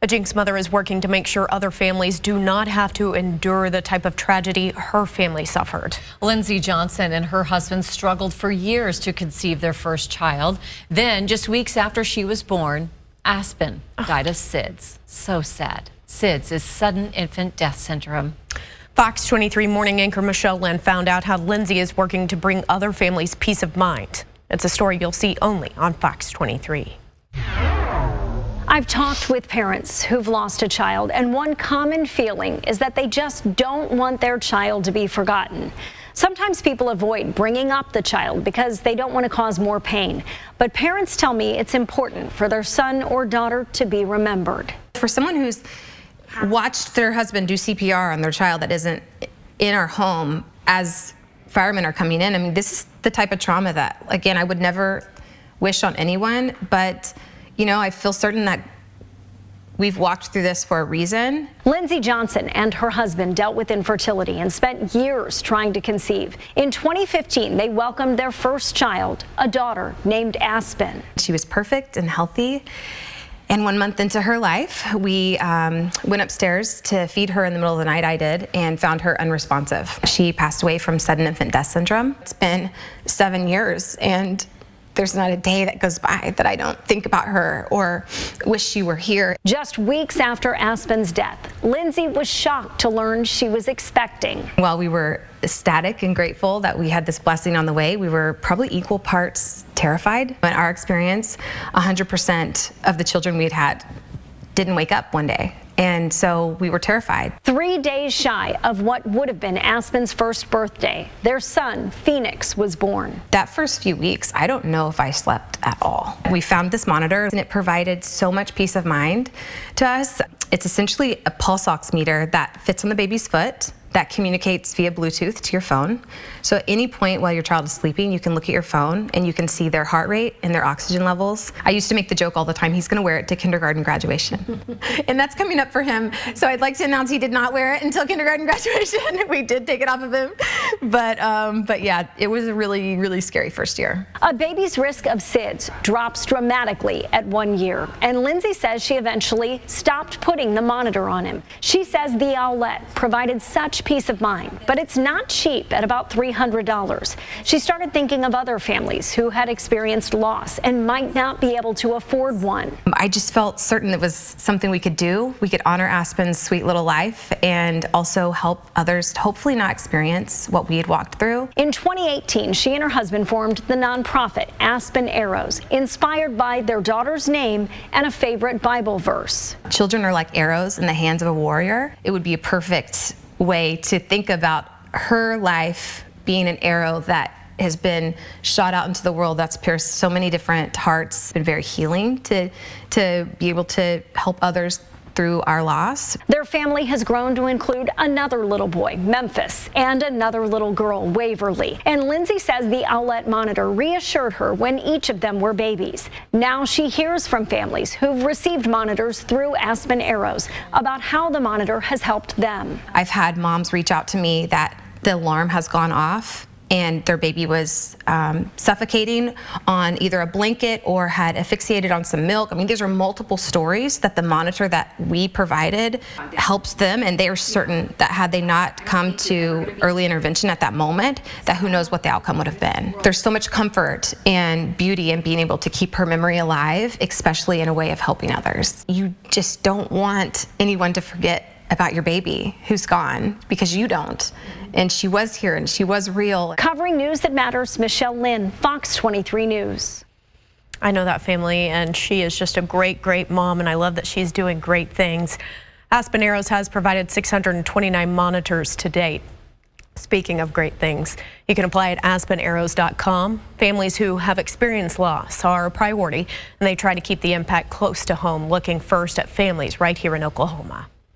A Jenks mother is working to make sure other families do not have to endure the type of tragedy her family suffered. Lindsay Johnson and her husband struggled for years to conceive their first child. Then, just weeks after she was born, Aspen died of SIDS. So sad. SIDS is sudden infant death syndrome. Fox 23 morning anchor Michelle Lynn found out how Lindsay is working to bring other families peace of mind. It's a story you'll see only on Fox 23. I've talked with parents who've lost a child, and one common feeling is that they just don't want their child to be forgotten. Sometimes people avoid bringing up the child because they don't want to cause more pain. But parents tell me it's important for their son or daughter to be remembered. For someone who's watched their husband do CPR on their child that isn't in our home as firemen are coming in, I mean, this is the type of trauma that, again, I would never wish on anyone, but you know, I feel certain that we've walked through this for a reason. Lindsay Johnson and her husband dealt with infertility and spent years trying to conceive. In 2015, they welcomed their first child, a daughter named Aspen. She was perfect and healthy. And 1 month into her life, we went upstairs to feed her in the middle of the night, I did, and found her unresponsive. She passed away from sudden infant death syndrome. It's been 7 years, and there's not a day that goes by that I don't think about her or wish she were here. Just weeks after Aspen's death, Lindsay was shocked to learn she was expecting. While we were ecstatic and grateful that we had this blessing on the way, we were probably equal parts terrified. In our experience, 100% of the children we had didn't wake up one day. And so we were terrified. 3 days shy of what would have been Aspen's first birthday, their son, Phoenix, was born. That first few weeks, I don't know if I slept at all. We found this monitor, and it provided so much peace of mind to us. It's essentially a pulse ox meter that fits on the baby's foot, that communicates via Bluetooth to your phone. So at any point while your child is sleeping, you can look at your phone and you can see their heart rate and their oxygen levels. I used to make the joke all the time, he's gonna wear it to kindergarten graduation. And that's coming up for him. So I'd like to announce he did not wear it until kindergarten graduation. We did take it off of him. But yeah, it was a really, really scary first year. A baby's risk of SIDS drops dramatically at 1 year. And Lindsay says she eventually stopped putting the monitor on him. She says the Owlette provided such peace of mind, but it's not cheap at about $300. She started thinking of other families who had experienced loss and might not be able to afford one. I just felt certain it was something we could do. We could honor Aspen's sweet little life and also help others hopefully not experience what we had walked through. In 2018, she and her husband formed the nonprofit Aspen Arrows, inspired by their daughter's name and a favorite Bible verse. Children are like arrows in the hands of a warrior. It would be a perfect way to think about her life being an arrow that has been shot out into the world that's pierced so many different hearts. It's been very healing to be able to help others through our loss. Their family has grown to include another little boy, Memphis, and another little girl, Waverly. And Lindsay says the Owlette Monitor reassured her when each of them were babies. Now she hears from families who've received monitors through Aspen Arrows about how the monitor has helped them. I've had moms reach out to me that the alarm has gone off and their baby was suffocating on either a blanket or had asphyxiated on some milk. I mean, these are multiple stories that the monitor that we provided helped them, and they are certain that had they not come to early intervention at that moment, that who knows what the outcome would have been. There's so much comfort and beauty in being able to keep her memory alive, especially in a way of helping others. You just don't want anyone to forget about your baby who's gone, because you don't. And she was here and she was real. Covering news that matters, Michelle Lynn, Fox 23 News. I know that family, and she is just a great, great mom, and I love that she's doing great things. Aspen Arrows has provided 629 monitors to date. Speaking of great things, you can apply at aspenarrows.com. Families who have experienced loss are a priority, and they try to keep the impact close to home, looking first at families right here in Oklahoma.